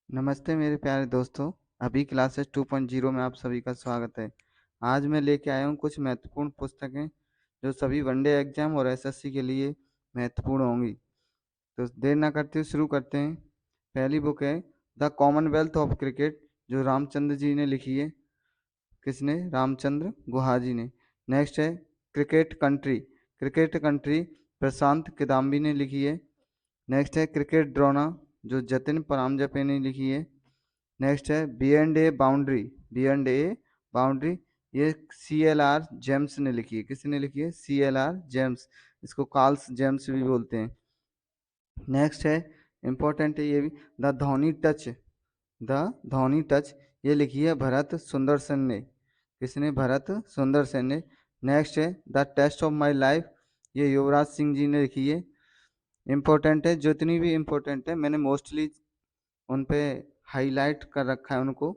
नमस्ते मेरे प्यारे दोस्तों। अभी क्लासेस 2.0 में आप सभी का स्वागत है। आज मैं लेके आया हूँ कुछ महत्वपूर्ण पुस्तकें जो सभी वनडे एग्जाम और एसएससी के लिए महत्वपूर्ण होंगी। तो देर ना करते हुए शुरू करते हैं। पहली बुक है द कॉमनवेल्थ ऑफ क्रिकेट, जो रामचंद्र जी ने लिखी है। किसने? रामचंद्र गुहा जी ने। नेक्स्ट है क्रिकेट कंट्री, प्रशांत किदाम्बी ने लिखी है। नेक्स्ट है क्रिकेट ड्रोना, जो जतिन परांजपे ने लिखी है। नेक्स्ट है बी एंड ए बाउंड्री, ये CLR जेम्स ने लिखी है। किसने लिखी है? CLR James. इसको कार्ल्स जेम्स भी बोलते हैं। नेक्स्ट है, इंपॉर्टेंट है ये भी, द धोनी टच, ये लिखी है भरत सुंदरसन ने। किसने? भरत सुंदरसन ने। नेक्स्ट है the test of my life, ये युवराज सिंह जी ने लिखी है। इम्पोर्टेंट है, जितनी भी इम्पोर्टेंट है मैंने मोस्टली उन पे हाईलाइट कर रखा है उनको,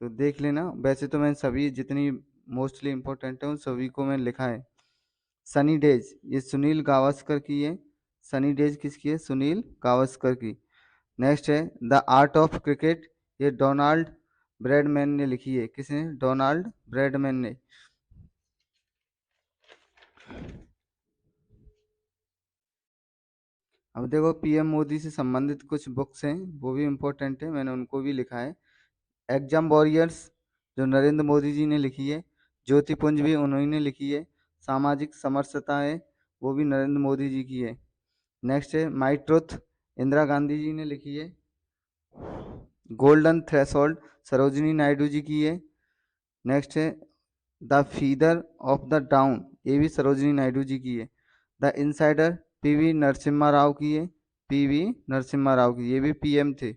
तो देख लेना। वैसे तो मैंने सभी जितनी मोस्टली इम्पोर्टेंट है उन सभी को मैंने लिखा है। सनी डेज, ये सुनील गावस्कर की है। सनी डेज किसकी है? सुनील गावस्कर की। नेक्स्ट है द आर्ट ऑफ क्रिकेट, ये डोनाल्ड ब्रैडमैन ने लिखी है। किसने? डोनाल्ड ब्रैडमैन ने। अब देखो, PM मोदी से संबंधित कुछ बुक्स हैं, वो भी इम्पोर्टेंट है, मैंने उनको भी लिखा है। एग्जाम वॉरियर्स, जो नरेंद्र मोदी जी ने लिखी है। ज्योतिपुंज भी उन्होंने ने लिखी है। सामाजिक समरसता है, वो भी नरेंद्र मोदी जी की है। नेक्स्ट है माई ट्रुथ, इंदिरा गांधी जी ने लिखी है। गोल्डन थ्रेशोल्ड, सरोजिनी नायडू जी की है। नेक्स्ट है the feather of the down, ये भी सरोजिनी नायडू जी की है। The insider, PV Narasimha Rao की है। PV नरसिम्हा राव की, ये भी PM थे।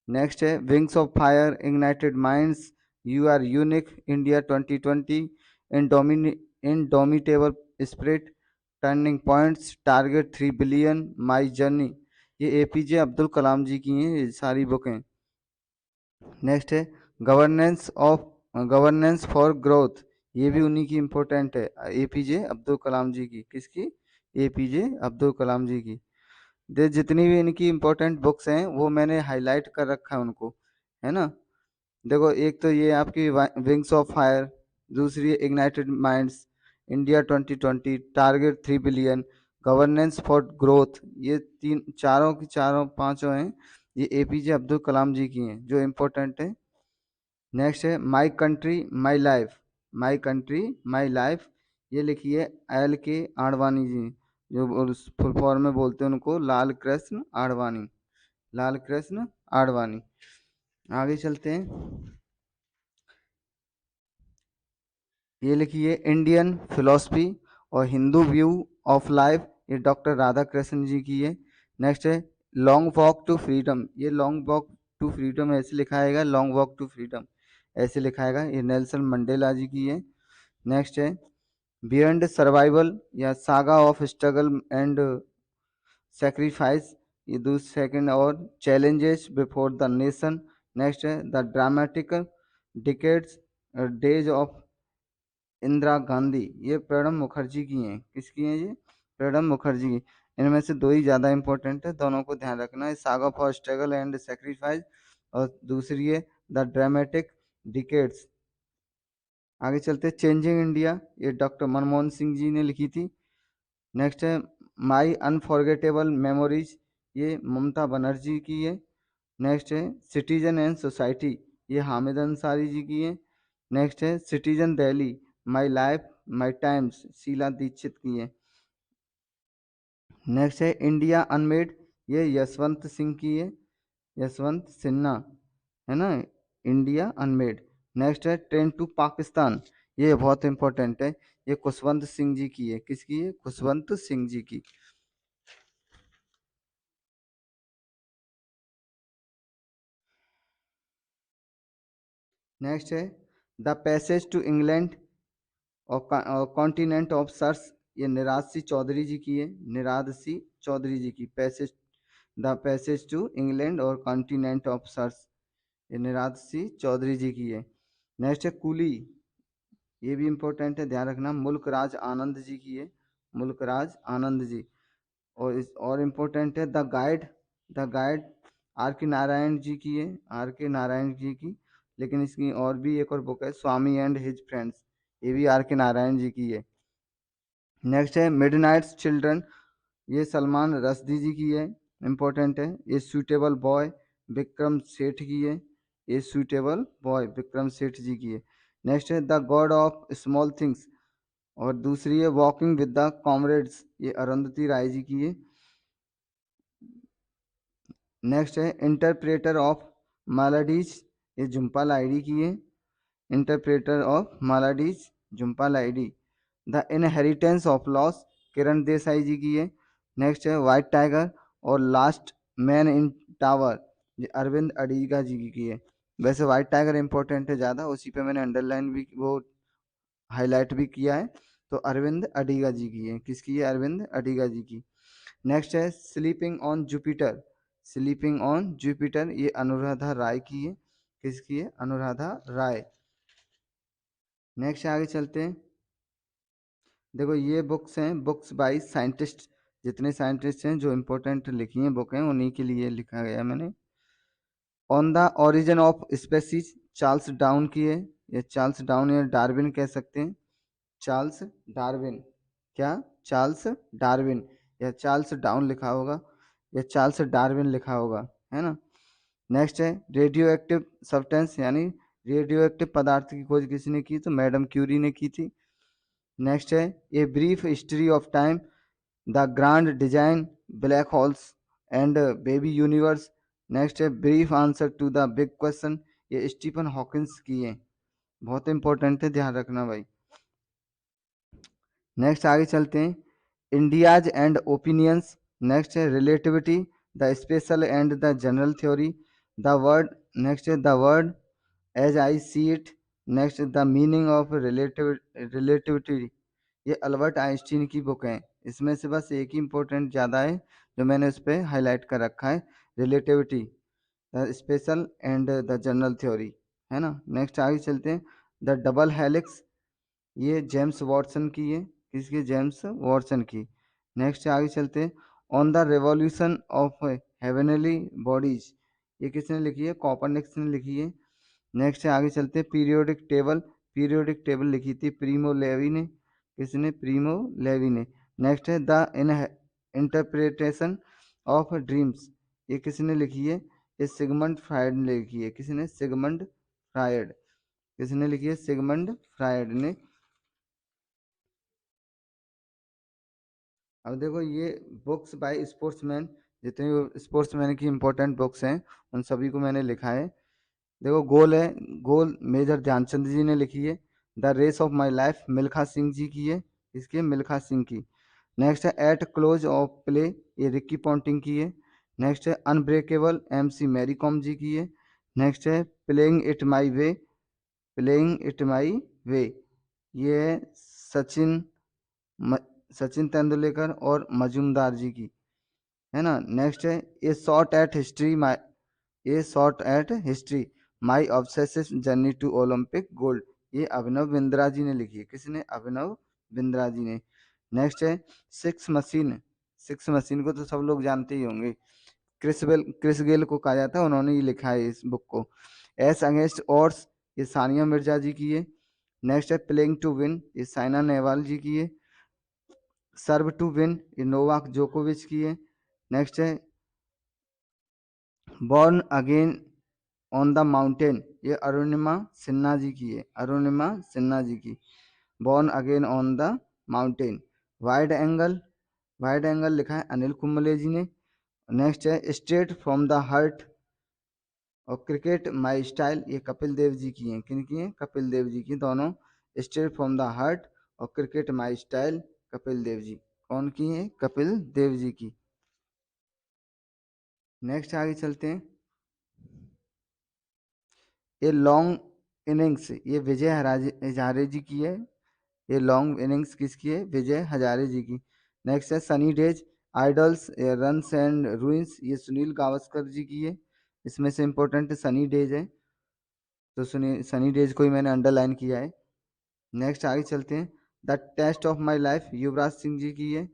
नेक्स्ट है wings of fire, ignited minds, you are unique, India 2020, indomitable spirit, turning points, target 3 billion, my journey, ये APJ अब्दुल कलाम जी की हैं ये सारी बुकें। नेक्स्ट है गवर्नेंस फॉर ग्रोथ, ये भी उन्हीं की इम्पोर्टेंट है, APJ अब्दुल कलाम जी की। किसकी? APJ अब्दुल कलाम जी की। दे जितनी भी इनकी इम्पोर्टेंट बुक्स हैं वो मैंने हाईलाइट कर रखा है उनको, है ना। देखो, एक तो ये आपकी विंग्स ऑफ फायर, दूसरी है ignited minds, India 2020, target 3 billion, governance for growth, ये तीन चारों की चारों पांचों हैं, ये APJ अब्दुल कलाम जी की हैं जो इम्पोर्टेंट है। नेक्स्ट है माई कंट्री माई लाइफ, ये लिखी है LK आडवाणी जी, जो फुल फॉर्म में बोलते हैं उनको लाल कृष्ण आडवाणी। लाल कृष्ण आडवाणी। आगे चलते हैं। ये लिखी है इंडियन फिलोसफी और हिंदू व्यू ऑफ लाइफ, ये डॉक्टर राधा कृष्ण जी की है। नेक्स्ट है लॉन्ग वॉक टू फ्रीडम, ये लॉन्ग वॉक टू फ्रीडम ऐसे लिखाएगा, लॉन्ग वॉक टू फ्रीडम ऐसे लिखाएगा, ये नेल्सन मंडेला जी की है। नेक्स्ट है बियॉन्ड सर्वाइवल या saga of struggle and sacrifice, ये दूसरी सेकंड, और challenges before the nation. Next है the dramatic decades days of Indira Gandhi, ये प्रणब मुखर्जी की हैं। किसकी हैं ये? प्रणब मुखर्जी की। इनमें से दो ही ज़्यादा इंपॉर्टेंट है, दोनों को ध्यान रखना है, saga for struggle and sacrifice, और दूसरी है द ड्रामेटिक डिकेड्स। आगे चलते हैं चेंजिंग इंडिया, ये डॉक्टर मनमोहन सिंह जी ने लिखी थी। नेक्स्ट है माई अनफॉरगेटेबल मेमोरीज, ये ममता बनर्जी की है। नेक्स्ट है सिटीजन एंड सोसाइटी, ये हामिद अंसारी जी की है। नेक्स्ट है citizen Delhi, my life my times, Sheila Dikshit की है। नेक्स्ट है इंडिया अनमेड, ये यशवंत सिंह की है, यशवंत सिन्हा, है ना। India Unmade. नेक्स्ट है ट्रेन टू पाकिस्तान, ये बहुत इंपॉर्टेंट है, ये खुशवंत सिंह जी की है। किसकी है? खुशवंत सिंह जी की। नेक्स्ट है द पैसेज टू इंग्लैंड और कॉन्टिनेंट ऑफ सर्स, ये निराद सी चौधरी जी की है, निराद सी चौधरी जी की। द पैसेज टू इंग्लैंड और कॉन्टिनेंट ऑफ सर्स, ये निराद सी चौधरी जी की है। नेक्स्ट है कुली, ये भी इम्पोर्टेंट है, ध्यान रखना, मुल्क राज आनंद जी की है, मुल्क राज आनंद जी। और इम्पोर्टेंट है द गाइड आर के नारायण जी की है, आर के नारायण जी की। लेकिन इसकी और भी एक और बुक है, स्वामी एंड हिज फ्रेंड्स, ये भी आर के नारायण जी की है। नेक्स्ट है मिडनाइट्स चिल्ड्रन, ये सलमान रश्दी जी की है, इम्पोर्टेंट है। ये सूटेबल बॉय, विक्रम सेठ की है, ये सूटेबल बॉय विक्रम सेठ जी की है। नेक्स्ट है the God of small things, और दूसरी है वॉकिंग विद द कॉमरेड्स, ये अरुंधति राय जी की है। नेक्स्ट है इंटरप्रेटर ऑफ मालाडीज, ये झुम्पा लाहिड़ी की है। Interpreter of maladies, Jhumpa Lahiri. The inheritance of loss, Kiran Desai ji की है। नेक्स्ट है वाइट टाइगर और लास्ट मैन इन टावर, ये अरविंद अडीगा जी की है। वैसे वाइट टाइगर इंपॉर्टेंट है ज़्यादा, उसी पे मैंने अंडरलाइन भी वो हाईलाइट भी किया है। तो अरविंद अडीगा जी की है, किसकी है? अरविंद अडीगा जी की। नेक्स्ट है sleeping on Jupiter, sleeping on Jupiter, ये अनुराधा राय की है। किसकी है? अनुराधा राय। नेक्स्ट आगे चलते हैं। देखो ये बुक्स हैं, बुक्स बाय साइंटिस्ट, जितने साइंटिस्ट हैं जो इम्पोर्टेंट लिखी हैं बुक हैं उन्हीं के लिए लिखा गया है मैंने। On the origin of species, Charles down की है, ये चार्ल्स डाउन या डार्विन कह सकते हैं, चार्ल्स डार्विन। क्या? चार्ल्स डार्विन, या चार्ल्स डाउन लिखा होगा या चार्ल्स डार्विन लिखा होगा, है ना। नेक्स्ट है रेडियो एक्टिव सब्सटेंस, यानी रेडियो एक्टिव पदार्थ की खोज किसने की? तो मैडम क्यूरी ने की थी। नेक्स्ट है a brief history of time, the grand design, black holes and baby universe. Next है brief answer to the big question, ये स्टीफन हॉकिंस की है, बहुत इंपॉर्टेंट है, ध्यान रखना भाई। नेक्स्ट आगे चलते हैं, इंडियाज एंड ओपिनियंस। नेक्स्ट है relativity, the special and the general theory, the word, next है the word as I see it. Next the meaning of relativity, ये अल्बर्ट आइंस्टीन की बुक है। इसमें से बस एक ही इम्पोर्टेंट ज़्यादा है जो मैंने उस पर हाईलाइट कर रखा है, relativity, the special and the general theory, है ना। नेक्स्ट आगे चलते हैं, द डबल हेलिक्स, ये जेम्स वॉटसन की है, किसकी? जेम्स वॉटसन की। नेक्स्ट आगे चलते हैं, on the revolution of heavenly bodies, ये किसने लिखी है? कॉपरनिकस ने लिखी है। नेक्स्ट आगे चलते हैं, पीरियोडिक टेबल, पीरियोडिक टेबल लिखी थी प्रीमो लेवी ने, किसने? प्रीमो लेवी ने। नेक्स्ट है द इंटरप्रिटेशन ऑफ ड्रीम्स, ये किसने लिखी है? ये सिगमंड फ्रायड ने लिखी है, किसने? सिगमंड फ्रायड, किसने लिखी है? सिगमंड फ्रायड ने। अब देखो ये बुक्स बाय स्पोर्ट्समैन, जितने स्पोर्ट्समैन की इंपॉर्टेंट बुक्स हैं उन सभी को मैंने लिखा है। देखो गोल है, गोल मेजर ध्यानचंद जी ने लिखी है। The race of my life Milkha Singh ji की है, इसकी है? मिल्खा सिंह की। नेक्स्ट है एट क्लोज ऑफ प्ले, ये रिक्की पॉन्टिंग की है। नेक्स्ट है unbreakable, M C Mary Kom ji की है। नेक्स्ट है playing it my way, playing it my way, ये है सचिन म, सचिन तेंदुलकर और मजूमदार जी की, है ना। नेक्स्ट है a shot at history my, a shot at history, my obsessive journey to Olympic gold, ये अभिनव बिंद्रा जी ने लिखी है, किसने? अभिनव बिंद्रा जी ने। नेक्स्ट है सिक्स मशीन, सिक्स मशीन को तो सब लोग जानते ही होंगे, क्रिस गेल को कहा जाता है, उन्होंने ये लिखा है इस बुक को। एस अगेंस्ट ऑड्स, ये सानिया मिर्जा जी की है। नेक्स्ट है प्लेइंग टू विन, ये साइना नेहवाल जी की है। सर्व टू विन, ये नोवाक जोकोविच की है। नेक्स्ट है born again on the mountain, ये अरुणिमा सिन्हा जी की है, अरुणिमा सिन्हा जी की। Born again on the mountain. Wide angle, wide angle लिखा है अनिल कुंबले जी ने। नेक्स्ट है स्ट्रेट फ्रॉम द हार्ट और क्रिकेट माई स्टाइल, ये कपिल देव जी की हैं, किन की हैं? कपिल देव जी की दोनों। स्ट्रेट फ्रॉम द हार्ट और cricket my style, Kapil Dev ji, कौन की हैं? कपिल देव जी की। नेक्स्ट आगे चलते हैं, ये लॉन्ग इनिंग्स, ये विजय हजारे जी की है, ये लॉन्ग इनिंग्स किसकी है? विजय हजारे जी की। नेक्स्ट है Sunny days idols runs and ruins, ये सुनील गावस्कर जी की है। इसमें से इंपॉर्टेंट सनी डेज है, तो सनी डेज को ही मैंने अंडरलाइन किया है। नेक्स्ट आगे चलते हैं, the test of my life Yuvraj Singh ji की है।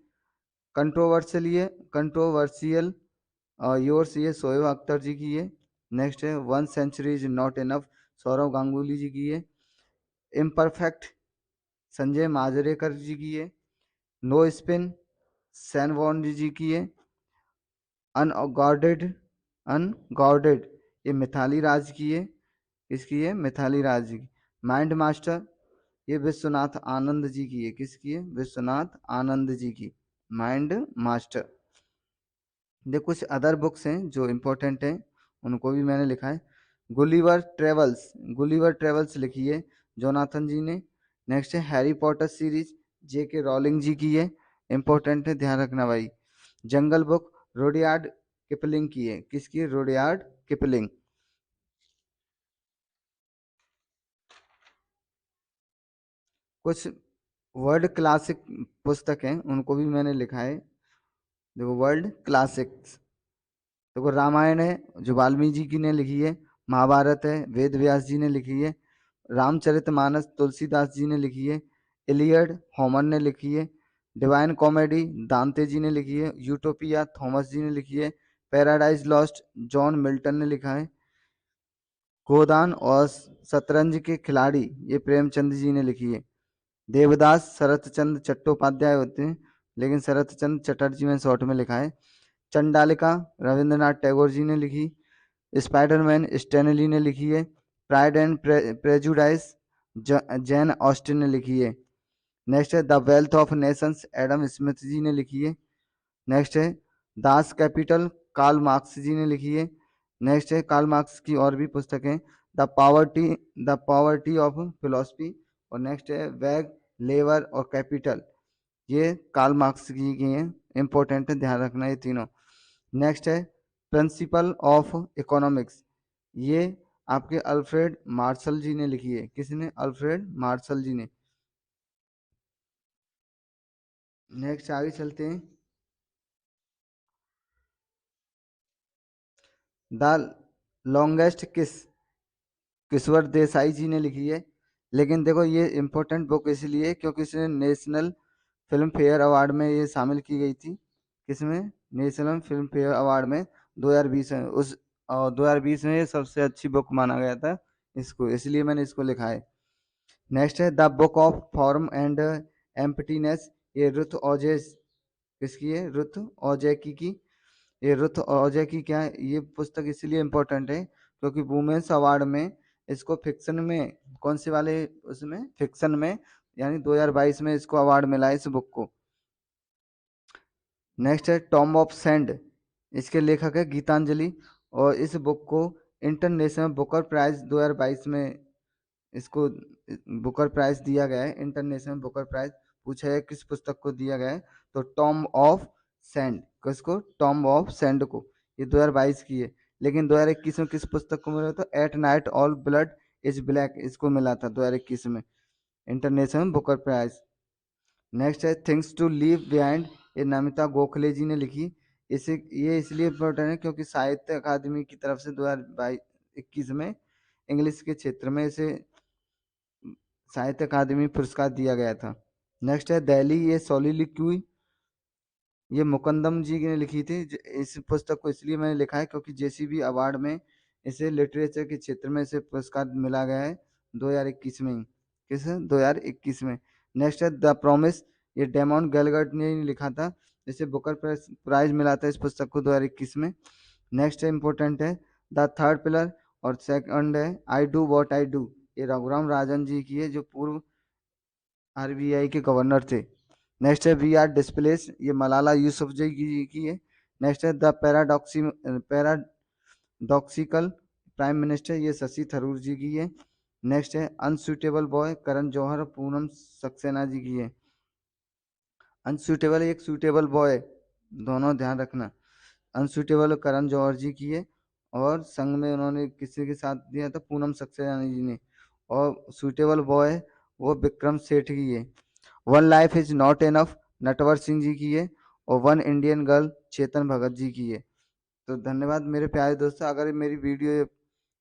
कंट्रोवर्शियल, ये कंट्रोवर्शियल योर्स ये शोएब अख्तर जी की है। नेक्स्ट है one century is not enough, Sourav Ganguly ji की है। इम्परफेक्ट संजय माजरेकर जी की है। No spin Shane Warne ji की है। अनगॉर्डेड अनगॉर्डेड ये मिथाली राज की है। इसकी है मिथाली राज जी की। माइंड मास्टर ये विश्वनाथ आनंद जी की है। किसकी है? विश्वनाथ आनंद जी की माइंड मास्टर। ये कुछ अदर बुक्स हैं जो इम्पोर्टेंट हैं, उनको भी मैंने लिखा है। गुलिवर ट्रेवल्स लिखी है जोनाथन जी ने। नेक्स्ट है हैरी पॉटर सीरीज, जे के रॉलिंग जी की है। इम्पोर्टेंट है, ध्यान रखना भाई। जंगल बुक रोडियार्ड किपलिंग की है। किसकी? Rudyard Kipling. कुछ वर्ल्ड क्लासिक पुस्तक हैं, उनको भी मैंने लिखा है। देखो वर्ल्ड क्लासिक्स, देखो रामायण है जो वाल्मीकि जी की ने लिखी है। महाभारत है वेद व्यास जी ने लिखी है। रामचरितमानस तुलसीदास जी ने लिखी है। इलियड होमर ने लिखी है। डिवाइन कॉमेडी दांते जी ने लिखी है। यूटोपिया थॉमस जी ने लिखी है। पैराडाइज लॉस्ट जॉन मिल्टन ने लिखा है। गोदान और शतरंज के खिलाड़ी ये प्रेमचंद जी ने लिखी है। देवदास शरत चंद्र चट्टोपाध्याय होते हैं, लेकिन शरत चंद्र चटर्जी में शॉर्ट में लिखा है। चंडालिका रविंद्रनाथ टैगोर जी ने लिखी। स्पाइडरमैन स्टैनली ने लिखी है। Pride and prejudice Jane Austen ने लिखी है। नेक्स्ट है the wealth of nations Adam Smith ji ने लिखी है। नेक्स्ट है Das Kapital Karl Marx ji ने लिखी है। नेक्स्ट है कार्ल मार्क्स की और भी पुस्तकें, द पॉवर्टी ऑफ फिलोसफी। और नेक्स्ट है वैग लेबर और कैपिटल, ये कार्ल मार्क्स की हैं। इंपॉर्टेंट है, ध्यान रखना ये तीनों। नेक्स्ट है प्रिंसिपल ऑफ इकोनॉमिक्स, ये आपके अल्फ्रेड मार्शल जी ने लिखी है। किसने? अल्फ्रेड मार्शल जी ने। नेक्स्ट आगे चलते हैं। द लॉन्गेस्ट किस किश्वर देसाई जी ने लिखी है। लेकिन देखो ये इम्पोर्टेंट बुक इसलिए क्योंकि इसने नेशनल फिल्म फेयर अवार्ड में ये शामिल की गई थी। किसमें? नेशनल फिल्म फेयर अवार्ड में 2020 में। उस 2020 में ये सबसे अच्छी बुक माना गया था इसको, इसलिए मैंने इसको लिखा है। नेक्स्ट है the book of form and emptiness, ये रुथ ओजेस किसकी है? रुथ ओजेकी की। ये रुथ ओजेकी क्या है? ये पुस्तक इसलिए इम्पोर्टेंट है क्योंकि वुमेन्स अवार्ड में इसको फिक्शन में, कौन से वाले उसमें? फिक्शन में, यानी 2022 में इसको अवार्ड मिला है इस बुक को। नेक्स्ट है टॉम ऑफ सैंड, इसके लेखक है गीतांजलि। और इस बुक को इंटरनेशनल बुकर प्राइज 2022 में इसको बुकर प्राइज दिया गया है। इंटरनेशनल बुकर प्राइज पूछा है किस पुस्तक को दिया गया है, तो टॉम ऑफ सैंड। किसको? टॉम ऑफ सैंड को। ये 2022 की है। लेकिन 2021 में किस पुस्तक को मिला था? At night all blood is black, इसको मिला था 2021 में इंटरनेशनल बुकर प्राइज। नेक्स्ट है थिंग्स टू लीव बिहाइंड, ये नमिता गोखले जी ने लिखी। इसे ये इसलिए इम्पोर्टेंट है क्योंकि साहित्य अकादमी की तरफ से 2021 में इंग्लिश के क्षेत्र में इसे साहित्य अकादमी पुरस्कार दिया गया था। नेक्स्ट है दिल्ली ये सोलिलिक्यू, ये मुकंदम जी ने लिखी थी। इस पुस्तक को इसलिए मैंने लिखा है क्योंकि जेसीबी अवार्ड में इसे लिटरेचर के क्षेत्र में इसे पुरस्कार मिला गया है 2021 में ही। किस? 2021 में। नेक्स्ट है द प्रॉमिस, ये डेमोन गैलगट ने लिखा था, जिसे बुकर प्राइज मिला था इस पुस्तक को 2021 में। नेक्स्ट है इम्पोर्टेंट है द थर्ड पिलर। और सेकंड है I do what I do, ये रघुराम राजन जी की है जो पूर्व आरबीआई के गवर्नर थे। नेक्स्ट है वी आर डिस्प्लेस, ये मलाला यूसुफजई की है। नेक्स्ट है द पैराडॉक्सिकल प्राइम मिनिस्टर, ये शशि थरूर जी की है। नेक्स्ट है अनसुटेबल बॉय करण जौहर और पूनम सक्सेना जी की है। अनसुटेबल एक सूटेबल बॉय, दोनों ध्यान रखना। अनसुटेबल करण जौहर जी की है, और संग में उन्होंने किसी के साथ दिया था? पूनम सक्सेना जी ने। और सूटेबल बॉय वो विक्रम सेठ की है। One life is not enough Natwar Singh ji की है। और one Indian girl Chetan Bhagat ji की है। तो धन्यवाद मेरे प्यारे दोस्तों, अगर मेरी वीडियो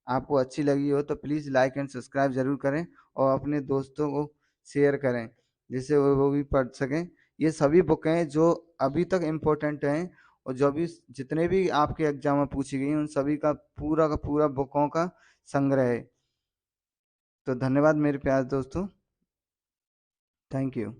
आपको अच्छी लगी हो तो प्लीज़ लाइक एंड सब्सक्राइब जरूर करें और अपने दोस्तों को शेयर करें, जिससे वो भी पढ़ सकें। ये सभी बुकें जो अभी तक इम्पोर्टेंट हैं और जो भी जितने भी आपके एग्जाम में पूछी गई उन सभी का पूरा बुकों का संग्रह है। तो धन्यवाद मेरे प्यारे दोस्तों। Thank you.